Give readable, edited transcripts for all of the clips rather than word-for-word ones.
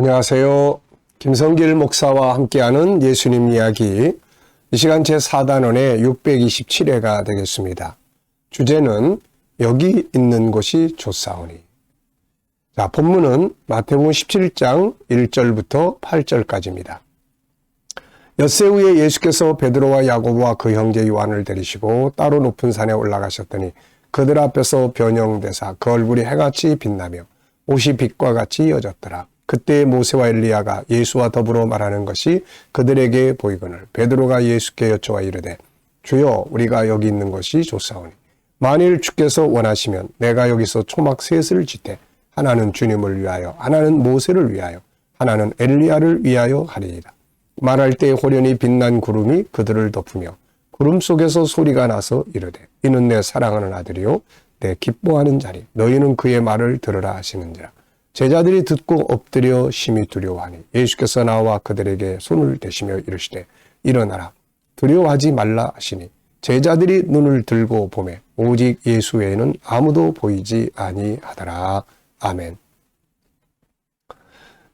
안녕하세요. 김성길 목사와 함께하는 예수님 이야기, 이 시간 제4단원의 627회가 되겠습니다. 주제는 여기 있는 곳이 좋사오니. 자, 본문은 마태복음 17장 1절부터 8절까지입니다. 엿새 후에 예수께서 베드로와 야고보와 그 형제 요한을 데리시고 따로 높은 산에 올라가셨더니 그들 앞에서 변형되사 그 얼굴이 해같이 빛나며 옷이 빛과 같이 여졌더라. 그때 모세와 엘리야가 예수와 더불어 말하는 것이 그들에게 보이거늘 베드로가 예수께 여쭤와 이르되 주여 우리가 여기 있는 것이 좋사오니 만일 주께서 원하시면 내가 여기서 초막 셋을 짓되 하나는 주님을 위하여 하나는 모세를 위하여 하나는 엘리야를 위하여 하리이다. 말할 때 호련히 빛난 구름이 그들을 덮으며 구름 속에서 소리가 나서 이르되 이는 내 사랑하는 아들이요 내 기뻐하는 자니 너희는 그의 말을 들으라 하시는지라. 제자들이 듣고 엎드려 심히 두려워하니 예수께서 나와 그들에게 손을 대시며 이르시되 일어나라 두려워하지 말라 하시니 제자들이 눈을 들고 보매 오직 예수 외에는 아무도 보이지 아니하더라. 아멘.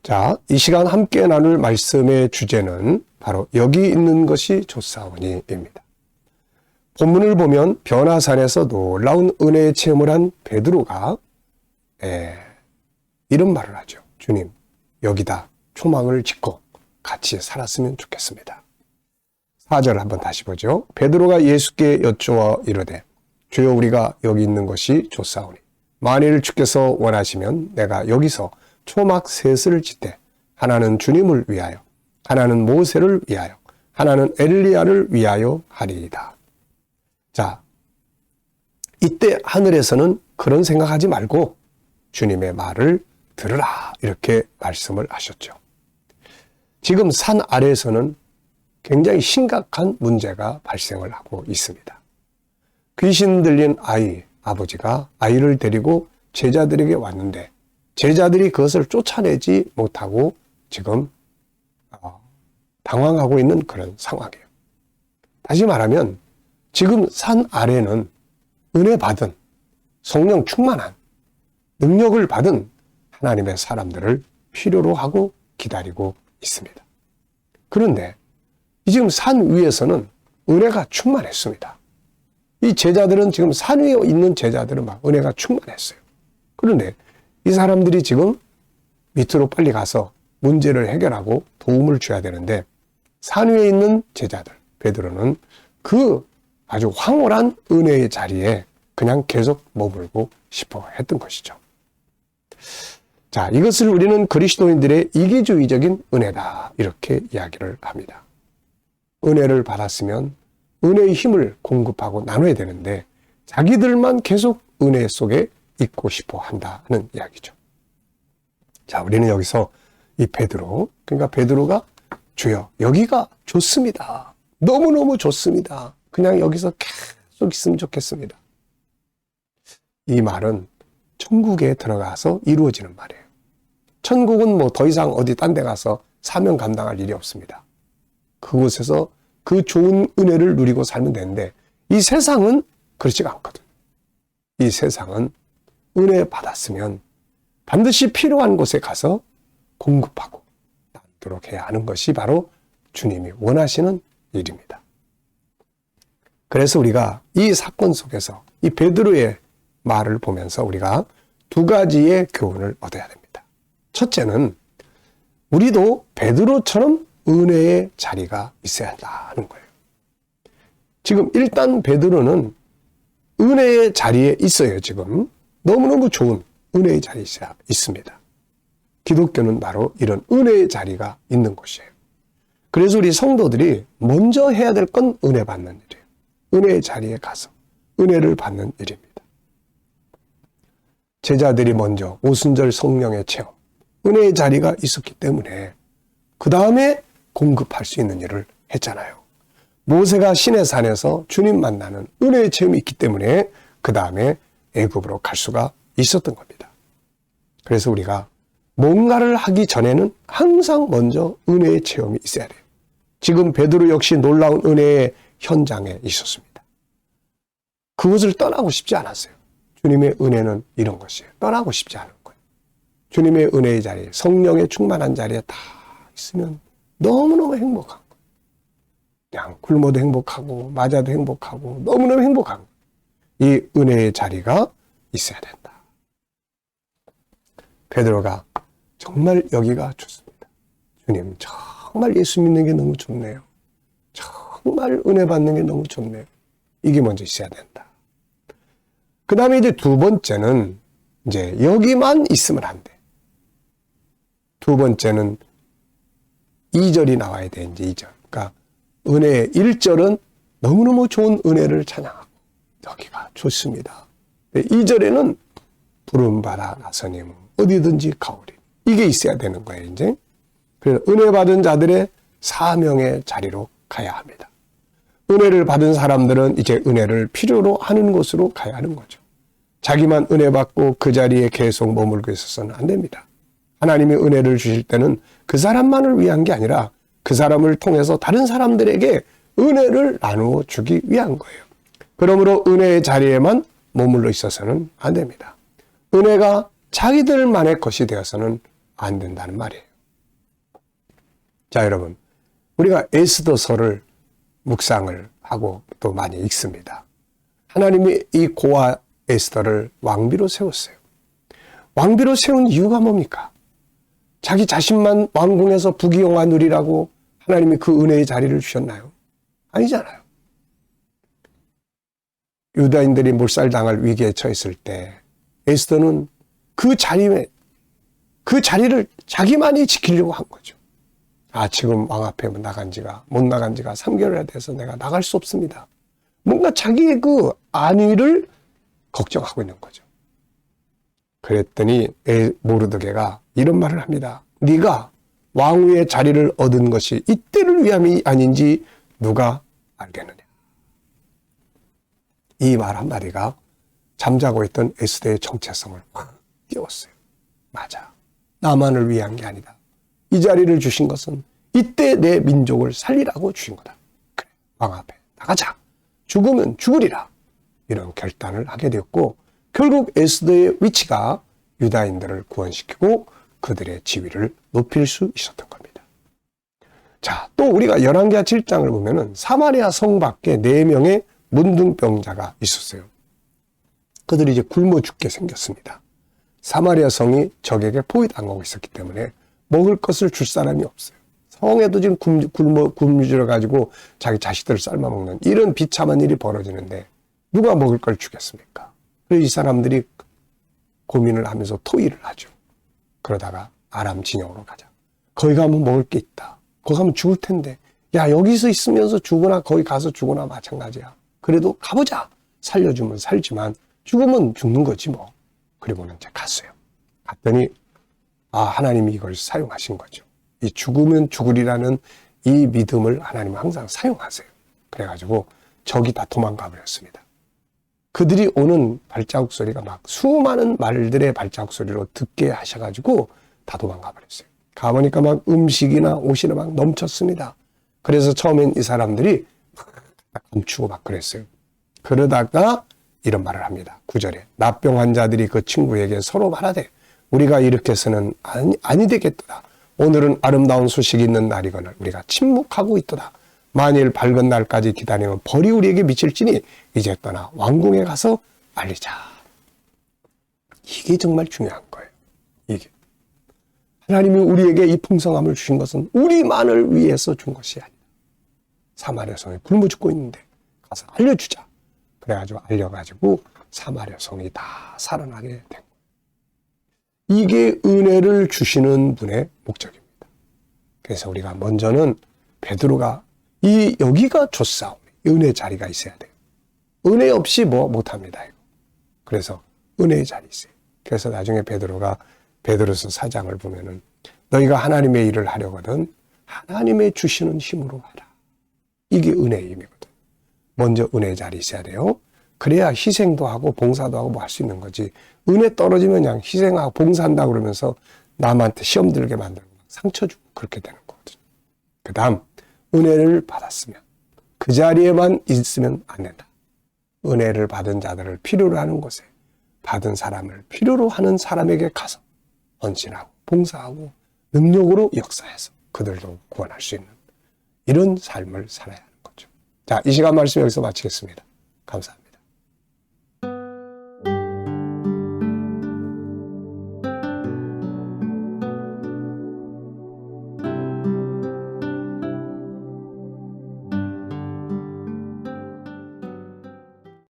자, 이 시간 함께 나눌 말씀의 주제는 바로 여기 있는 것이 좋사오니입니다. 본문을 보면 변화산에서 놀라운 은혜의 체험을 한 베드로가 이런 말을 하죠. 주님, 여기다 초막을 짓고 같이 살았으면 좋겠습니다. 4절 한번 다시 보죠. 베드로가 예수께 여쭈어 이르되 주여 우리가 여기 있는 것이 좋사오니 만일 주께서 원하시면 내가 여기서 초막 셋을 짓되 하나는 주님을 위하여 하나는 모세를 위하여 하나는 엘리야를 위하여 하리이다. 자, 이때 하늘에서는 그런 생각하지 말고 주님의 말을 들으라 이렇게 말씀을 하셨죠. 지금 산 아래에서는 굉장히 심각한 문제가 발생을 하고 있습니다. 귀신 들린 아버지가 아이를 데리고 제자들에게 왔는데 제자들이 그것을 쫓아내지 못하고 지금 당황하고 있는 그런 상황이에요. 다시 말하면 지금 산 아래는 은혜 받은 성령 충만한 능력을 받은 하나님의 사람들을 필요로 하고 기다리고 있습니다. 그런데 지금 산 위에서는 은혜가 충만했습니다. 이 제자들은 지금 산 위에 있는 제자들은 막 은혜가 충만했어요. 그런데 이 사람들이 지금 밑으로 빨리 가서 문제를 해결하고 도움을 줘야 되는데 산 위에 있는 제자들, 베드로는 그 아주 황홀한 은혜의 자리에 그냥 계속 머물고 싶어 했던 것이죠. 자, 이것을 우리는 그리스도인들의 이기주의적인 은혜다 이렇게 이야기를 합니다. 은혜를 받았으면 은혜의 힘을 공급하고 나눠야 되는데 자기들만 계속 은혜 속에 있고 싶어 한다는 이야기죠. 자, 우리는 여기서 이 베드로, 그러니까 베드로가 주여 여기가 좋습니다. 너무너무 좋습니다. 그냥 여기서 계속 있으면 좋겠습니다. 이 말은 천국에 들어가서 이루어지는 말이에요. 천국은 뭐 더 이상 어디 딴 데 가서 사명 감당할 일이 없습니다. 그곳에서 그 좋은 은혜를 누리고 살면 되는데 이 세상은 그렇지가 않거든. 이 세상은 은혜 받았으면 반드시 필요한 곳에 가서 공급하고 나누도록 해야 하는 것이 바로 주님이 원하시는 일입니다. 그래서 우리가 이 사건 속에서 이 베드로의 말을 보면서 우리가 두 가지의 교훈을 얻어야 됩니다. 첫째는 우리도 베드로처럼 은혜의 자리가 있어야 한다는 거예요. 지금 일단 베드로는 은혜의 자리에 있어요. 지금 너무너무 좋은 은혜의 자리에 있습니다. 기독교는 바로 이런 은혜의 자리가 있는 곳이에요. 그래서 우리 성도들이 먼저 해야 될 건 은혜 받는 일이에요. 은혜의 자리에 가서 은혜를 받는 일입니다. 제자들이 먼저 오순절 성령의 체험, 은혜의 자리가 있었기 때문에 그 다음에 공급할 수 있는 일을 했잖아요. 모세가 시내산에서 주님 만나는 은혜의 체험이 있기 때문에 그 다음에 애굽으로 갈 수가 있었던 겁니다. 그래서 우리가 뭔가를 하기 전에는 항상 먼저 은혜의 체험이 있어야 돼요. 지금 베드로 역시 놀라운 은혜의 현장에 있었습니다. 그것을 떠나고 싶지 않았어요. 주님의 은혜는 이런 것이에요. 떠나고 싶지 않은 거예요. 주님의 은혜의 자리에, 성령의 충만한 자리에 다 있으면 너무너무 행복한 거예요. 그냥 굶어도 행복하고 맞아도 행복하고 너무너무 행복한 거예요. 이 은혜의 자리가 있어야 된다. 베드로가 정말 여기가 좋습니다. 주님, 정말 예수 믿는 게 너무 좋네요. 정말 은혜 받는 게 너무 좋네요. 이게 먼저 있어야 된다. 그 다음에 이제 두 번째는 이제 여기만 있으면 안 돼. 두 번째는 2절이 나와야 돼. 이제 2절. 그러니까 은혜 1절은 너무너무 좋은 은혜를 찬양하고 여기가 좋습니다. 2절에는 부름받아 나서님 어디든지 가오리. 이게 있어야 되는 거예요. 이제. 그래서 은혜 받은 자들의 사명의 자리로 가야 합니다. 은혜를 받은 사람들은 이제 은혜를 필요로 하는 곳으로 가야 하는 거죠. 자기만 은혜 받고 그 자리에 계속 머물고 있어서는 안 됩니다. 하나님이 은혜를 주실 때는 그 사람만을 위한 게 아니라 그 사람을 통해서 다른 사람들에게 은혜를 나누어 주기 위한 거예요. 그러므로 은혜의 자리에만 머물러 있어서는 안 됩니다. 은혜가 자기들만의 것이 되어서는 안 된다는 말이에요. 자, 여러분, 우리가 에스더서를 묵상을 하고 또 많이 읽습니다. 하나님이 이 고아 에스더를 왕비로 세웠어요. 왕비로 세운 이유가 뭡니까? 자기 자신만 왕궁에서 부귀영화 누리라고 하나님이 그 은혜의 자리를 주셨나요? 아니잖아요. 유다인들이 몰살당할 위기에 처했을 때 에스더는 그 자리를 자기만이 지키려고 한 거죠. 아, 지금 왕 앞에 못 나간 지가 3개월이나 돼서 내가 나갈 수 없습니다. 뭔가 자기의 그 안위를 걱정하고 있는 거죠. 그랬더니 모르드게가 이런 말을 합니다. 네가 왕위의 자리를 얻은 것이 이때를 위함이 아닌지 누가 알겠느냐. 이 말 한마디가 잠자고 있던 에스더의 정체성을 확 깨웠어요. 맞아. 나만을 위한 게 아니다. 이 자리를 주신 것은 이때 내 민족을 살리라고 주신 거다. 그래, 왕 앞에 나가자. 죽으면 죽으리라. 이런 결단을 하게 되었고 결국 에스더의 위치가 유다인들을 구원시키고 그들의 지위를 높일 수 있었던 겁니다. 자, 또 우리가 열왕기하 7장을 보면은 사마리아 성 밖에 4명의 문둥병자가 있었어요. 그들이 이제 굶어 죽게 생겼습니다. 사마리아 성이 적에게 포위당하고 있었기 때문에 먹을 것을 줄 사람이 없어요. 성에도 지금 굶주려 가지고 자기 자식들을 삶아 먹는 이런 비참한 일이 벌어지는데 누가 먹을 걸 주겠습니까? 그래서 이 사람들이 고민을 하면서 토의를 하죠. 그러다가 아람 진영으로 가자. 거기 가면 먹을 게 있다. 거기 가면 죽을 텐데. 야, 여기서 있으면서 죽으나 거기 가서 죽으나 마찬가지야. 그래도 가보자. 살려주면 살지만 죽으면 죽는 거지 뭐. 그리고는 이제 갔어요. 갔더니 하나님이 이걸 사용하신 거죠. 이 죽으면 죽으리라는 이 믿음을 하나님은 항상 사용하세요. 그래가지고 적이 다 도망가 버렸습니다. 그들이 오는 발자국 소리가 막 수많은 말들의 발자국 소리로 듣게 하셔가지고 다 도망가 버렸어요. 가보니까 막 음식이나 옷이나 막 넘쳤습니다. 그래서 처음엔 이 사람들이 막 감추고 막 그랬어요. 그러다가 이런 말을 합니다. 9절에 납병 환자들이 그 친구에게 서로 말하되 우리가 이렇게 해서는 아니 되겠도다. 오늘은 아름다운 소식이 있는 날이거늘 우리가 침묵하고 있도다. 만일 밝은 날까지 기다리면 벌이 우리에게 미칠지니 이제 떠나 왕궁에 가서 알리자. 이게 정말 중요한 거예요. 이게 하나님이 우리에게 이 풍성함을 주신 것은 우리만을 위해서 준 것이 아니다. 사마리아 성에 굶어 죽고 있는데 가서 알려주자. 그래가지고 알려가지고 사마리아 성이 다 살아나게 된 거예요. 이게 은혜를 주시는 분의 목적입니다. 그래서 우리가 먼저는 베드로가 여기가 좋사오니 은혜 자리가 있어야 돼요. 은혜 없이 못합니다. 이거. 그래서 은혜의 자리 있어요. 그래서 나중에 베드로가 베드로서 4장을 보면은 너희가 하나님의 일을 하려거든 하나님의 주시는 힘으로 하라. 이게 은혜의 힘이거든. 먼저 은혜의 자리 있어야 돼요. 그래야 희생도 하고 봉사도 하고 뭐 할 수 있는 거지. 은혜 떨어지면 그냥 희생하고 봉사한다 그러면서 남한테 시험 들게 만들고 상처 주고 그렇게 되는 거거든요. 그 다음 은혜를 받았으면 그 자리에만 있으면 안 된다. 은혜를 받은 자들을 필요로 하는 곳에 받은 사람을 필요로 하는 사람에게 가서 헌신하고 봉사하고 능력으로 역사해서 그들도 구원할 수 있는 이런 삶을 살아야 하는 거죠. 자, 이 시간 말씀 여기서 마치겠습니다. 감사합니다.